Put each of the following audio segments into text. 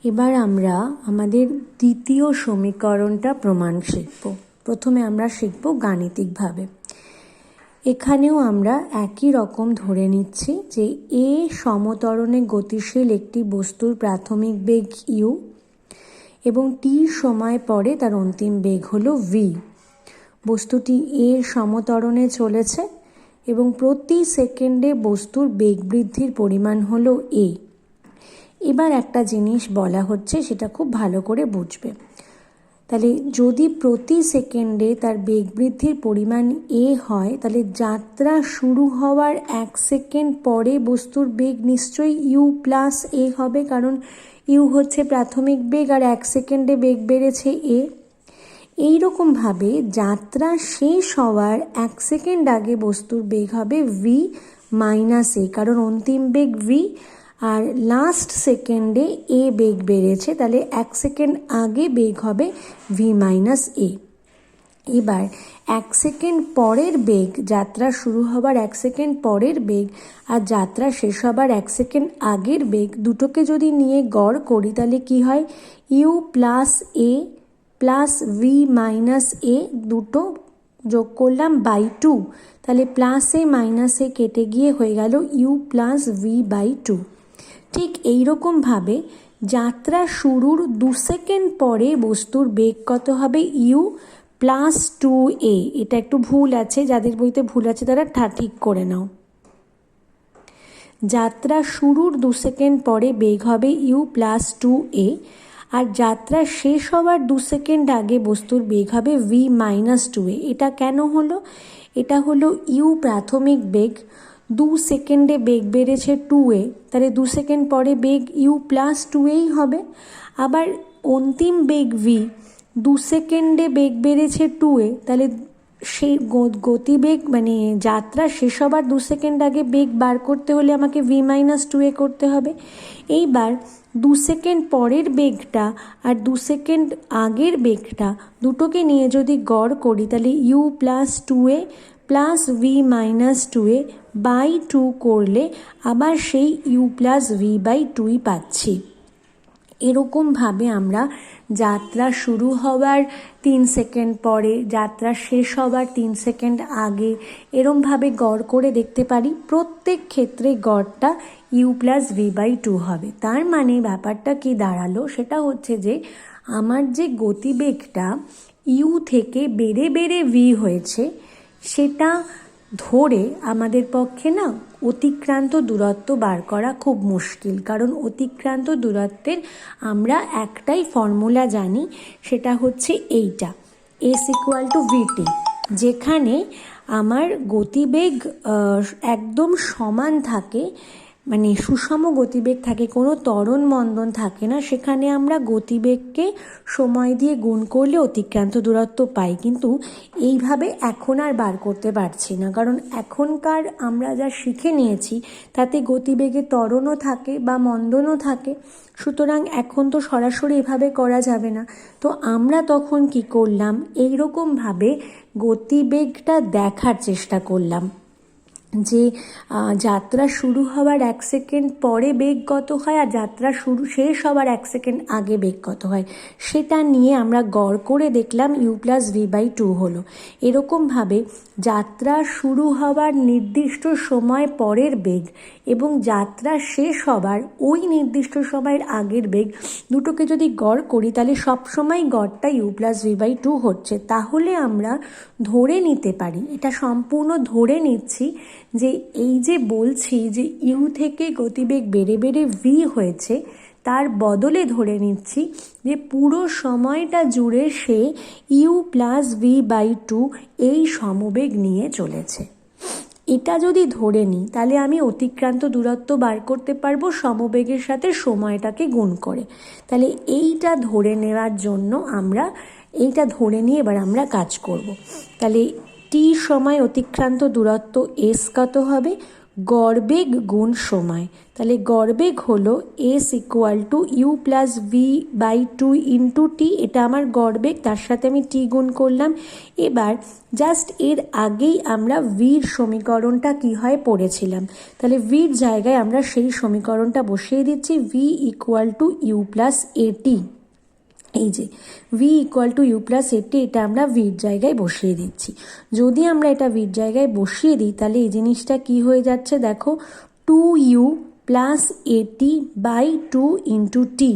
এবার আমরা আমাদের দ্বিতীয় সমীকরণটা প্রমাণ শিখব। প্রথমে আমরা শিখব গাণিতিকভাবে। এখানেও আমরা একই রকম ধরে নিচ্ছি যে এ সমত্বরণে গতিশীল একটি বস্তুর প্রাথমিক বেগ ইউ এবং টি সময় পরে তার অন্তিম বেগ হলো ভি। বস্তুটি এর সমত্বরণে চলেছে এবং প্রতি সেকেন্ডে বস্তুর বেগ বৃদ্ধির পরিমাণ হলো এ। এবার একটা জিনিস বলা হচ্ছে, সেটা খুব ভালো করে বুঝবে। তাহলে যদি প্রতি সেকেন্ডে তার বেগ বৃদ্ধির পরিমাণ এ হয়, তাহলে যাত্রা শুরু হওয়ার 1 সেকেন্ড পরে বস্তুর বেগ নিশ্চয়ই ইউ প্লাস এ হবে, কারণ ইউ হচ্ছে প্রাথমিক বেগ আর 1 সেকেন্ডে বেগ বেড়েছে এ। এইরকমভাবে যাত্রা শেষ হওয়ার 1 সেকেন্ড আগে বস্তুর বেগ হবে ভি মাইনাস এ, কারণ অন্তিম বেগ ভি আর লাস্ট সেকেন্ডে এ বেগ বেড়েছে, তাহলে 1 সেকেন্ড আগে বেগ হবে ভি মাইনাস এ। এবার 1 সেকেন্ড পরের বেগ, যাত্রা শুরু হবার 1 সেকেন্ড পরের বেগ আর যাত্রা শেষ হবার 1 সেকেন্ড আগের বেগ দুটোকে যদি নিয়ে গড় করি, তাহলে কি হয়? U plus a plus v minus a দুটো যোগ করলাম বাই 2, তাহলে প্লাস এ মাইনাস এ কেটে গিয়ে হয়ে গেল ইউ প্লাস ভি বাই 2। ঠিক এইরকমভাবে যাত্রা শুরুর 2 সেকেন্ড পরে বস্তুর বেগ কত হবে? U plus 2a। এটা একটু ভুল আছে, যাদের বইতে ভুল আছে তারা ঠিক করে নাও। যাত্রা শুরুর 2 সেকেন্ড পরে বেগ হবে ইউ প্লাস 2a আর যাত্রা শেষ হওয়ার 2 সেকেন্ড আগে বস্তুর বেগ হবে ভি মাইনাস 2a। এটা কেন হলো? এটা হলো ইউ প্রাথমিক বেগ, 2 সেকেন্ডে বেগ বেড়েছে 2a, তাহলে 2 সেকেন্ড পরে বেগ ইউ প্লাস 2a হবে। আবার অন্তিম বেগ ভি, 2 সেকেন্ডে বেগ বেড়েছে 2a, তাহলে সেই গতিবেগ মানে যাত্রা শেষ হবার 2 সেকেন্ড আগে বেগ বার করতে হলে আমাকে ভি মাইনাস 2a করতে হবে। এইবার 2 সেকেন্ড পরের বেগটা আর 2 সেকেন্ড আগের বেগটা দুটোকে নিয়ে যদি গড় করি, তাহলে u plus 2a plus v minus 2a by 2 করলে আবার সেই ইউ প্লাস ভি বাই 2ই পাচ্ছি। এরকমভাবে আমরা যাত্রা শুরু হওয়ার 3 সেকেন্ড পরে, যাত্রা শেষ হওয়ার 3 সেকেন্ড আগে এরমভাবে গড় করে দেখতে পারি। প্রত্যেক ক্ষেত্রে গড়টা ইউ প্লাস ভি বাই 2 হবে। তার মানে ব্যাপারটা কি দাঁড়ালো? সেটা হচ্ছে যে আমার যে গতিবেগটা ইউ থেকে বেড়ে বেড়ে ভি হয়েছে, সেটা ধরে আমাদের পক্ষে না অতিক্রান্ত দূরত্ব বার করা খুব মুশকিল। কারণ অতিক্রান্ত দূরত্বের আমরা একটাই ফর্মুলা জানি, সেটা হচ্ছে এইটা, এস ইকুয়াল টু ভিটি। যেখানে আমার গতিবেগ একদম সমান থাকে, মানে সুষম গতিবেগ থাকে, কোনো ত্বরণ মন্দন থাকে না, সেখানে আমরা গতিবেগকে সময় দিয়ে গুণ করলে অতিক্রান্ত দূরত্ব পাই। কিন্তু এইভাবে এখন আর বার করতে পারছি না, কারণ এখনকার আমরা যা শিখে নিয়েছি তাতে গতিবেগে ত্বরণও থাকে বা মন্দনও থাকে। সুতরাং এখন তো সরাসরি এভাবে করা যাবে না। তো আমরা তখন কি করলাম? এইরকমভাবে গতিবেগটা দেখার চেষ্টা করলাম যে যাত্রা শুরু হওয়ার 1 সেকেন্ড পরে বেগ কত হয় আর যাত্রা শেষ হওয়ার 1 সেকেন্ড আগে বেগ কত হয়, সেটা নিয়ে আমরা গড় করে দেখলাম ইউ প্লাস ভি বাই 2 হলো। এরকমভাবে যাত্রা শুরু হওয়ার নির্দিষ্ট সময় পরের বেগ এবং যাত্রা শেষ হবার ওই নির্দিষ্ট সময়ের আগের বেগ দুটোকে যদি গড় করি, তাহলে সবসময় গড়টা ইউ প্লাস ভি বাই 2 হচ্ছে। তাহলে আমরা ধরে নিতে পারি, এটা সম্পূর্ণ ধরে নিচ্ছি যে এই যে বলছি যে ইউ থেকে গতিবেগ বেড়ে বেড়ে ভি হয়েছে, তার বদলে ধরে নিচ্ছি যে পুরো সময়টা জুড়ে সে ইউ প্লাস ভি বাই 2 এই সমবেগ নিয়ে চলেছে। এটা যদি ধরে নিই, তাহলে আমি অতিক্রান্ত দূরত্ব বার করতে পারবো সমবেগের সাথে সময়টাকে গুণ করে। তাহলে এইটা ধরে নেওয়ার জন্য আমরা এইটা ধরে নিয়ে এবার আমরা কাজ করব। তাহলে টি সময় অতিক্রান্ত দূরত্ব এস কত হবে? গড়বেগ গুণ সময়। তাহলে গড়বেগ হলো s equal to u plus v by two into t, এটা আমার গড়বেগ, তার সাথে আমি টি গুণ করলাম। এবার জাস্ট এর আগেই আমরা ভির সমীকরণটা কি হয় পড়েছিলাম, তাহলে ভির জায়গায় আমরা সেই সমীকরণটা বসিয়ে দিচ্ছি, v equal to u plus at. এই যে v equal to u plus at, এটা আমরা ভির জায়গায় বসিয়ে দিচ্ছি। যদি আমরা এটা ভির জায়গায় বসিয়ে দিই তাহলে এই জিনিসটা কি হয়ে যাচ্ছে দেখো, টু ইউ প্লাস এটি বাই টু ইন্টু টি।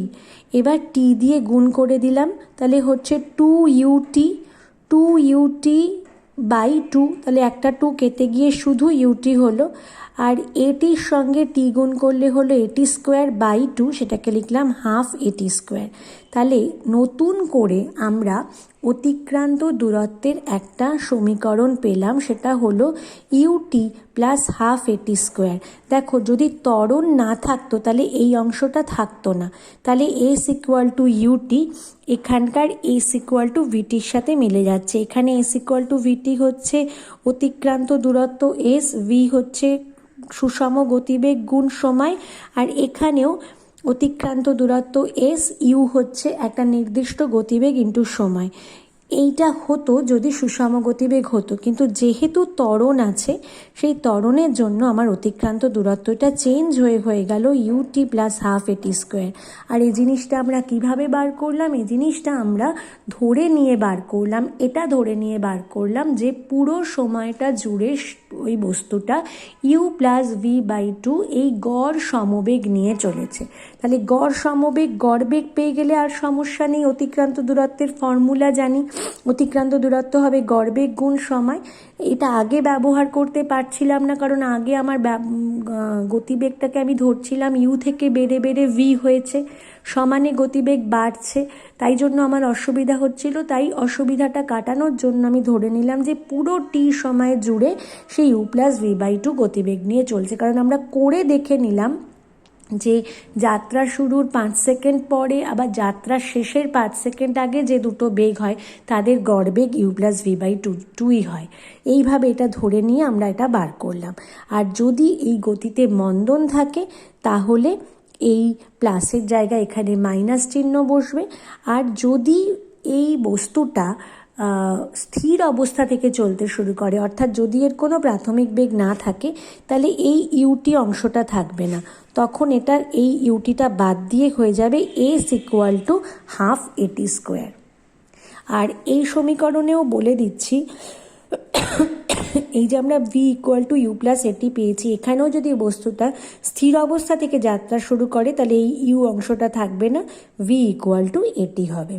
এবার টি দিয়ে গুণ করে দিলাম, তাহলে হচ্ছে টু ইউটি বাই টু, তাহলে একটা টু কেটে গিয়ে শুধু ইউটি হলো। আর এটির সঙ্গে টি গুণ করলে হলো এটি স্কোয়ার বাই টু, সেটাকে লিখলাম হাফ এটি স্কোয়ার। তাহলে নতুন করে আমরা অতিক্রান্ত দূরত্বের একটা সমীকরণ পেলাম, সেটা হলো UT plus half at square. দেখো যদি ত্বরণ না থাকতো তাহলে এই অংশটা থাকতো না, তাহলে এস ইকুয়াল টু ইউটি, এখানকার এস ইকুয়াল টু ভিটির সাথে মিলে যাচ্ছে। এখানে এস ইকুয়াল টু ভিটি হচ্ছে অতিক্রান্ত দূরত্ব এস, ভি হচ্ছে সুষম গতিবেগ গুণ সময়, আর এখানেও অতিক্রান্ত দূরত্ব এস, ইউ হচ্ছে একটা নির্দিষ্ট গতিবেগ ইন্টু সময়। এইটা হতো যদি সুষম গতিবেগ হতো, কিন্তু যেহেতু ত্বরণ আছে সেই ত্বরণের জন্য আমার অতিক্রান্ত দূরত্বটা চেঞ্জ হয়ে গেল UT plus half at square. আর এই জিনিসটা আমরা কিভাবে বার করলাম, এই জিনিসটা আমরা ধরে নিয়ে বার করলাম, এটা ধরে নিয়ে বার করলাম যে পুরো সময়টা জুড়ে ওই বস্তুটা u plus v by two এই গড় সমবেগ নিয়ে চলেছে। তাহলে গড় সমবেগ, গড় বেগ পেয়ে গেলে আর সমস্যা নেই, অতিক্রান্ত দূরত্বের ফর্মুলা জানি, অতিক্রান্ত দূরত্ব হবে গড়বেগ গুণ সময়। এটা আগে ব্যবহার করতে পারছিলাম না, কারণ আগে আমার গতিবেগটাকে আমি ধরছিলাম ইউ থেকে বেড়ে বেড়ে ভি হয়েছে, সমানে গতিবেগ বাড়ছে, তাই জন্য আমার অসুবিধা হচ্ছিল। তাই অসুবিধাটা কাটানোর জন্য আমি ধরে নিলাম যে পুরো টি সময় জুড়ে সেই u plus v by two গতিবেগ নিয়ে চলছে। কারণ আমরা করে দেখে নিলাম যে যাত্রা শুরুর 5 সেকেন্ড পরে আবার যাত্রার শেষের 5 সেকেন্ড আগে যে দুটো বেগ হয় তাদের গড়বেগ ইউ প্লাস ভি বাই টুই হয়। এইভাবে এটা ধরে নিয়ে আমরা এটা বার করলাম। আর যদি এই গতিতে মন্দন থাকে তাহলে এই প্লাসের জায়গায় এখানে মাইনাস চিহ্ন বসবে। আর যদি এই বস্তুটা স্থির অবস্থা থেকে চলতে শুরু করে, অর্থাৎ যদি এর কোনো প্রাথমিক বেগ না থাকে, তাহলে এই ইউটি অংশটা থাকবে না, তখন এটার এই ইউটিটা বাদ দিয়ে হয়ে যাবে s equal to half at square. আর এই সমীকরণেও বলে দিচ্ছি, এই যে আমরা v equal to u plus at পেয়েছি, এখানেও যদি বস্তুটা স্থির অবস্থা থেকে যাত্রা শুরু করে তাহলে এই ইউ অংশটা থাকবে না, ভি ইকুয়াল টু এটি হবে।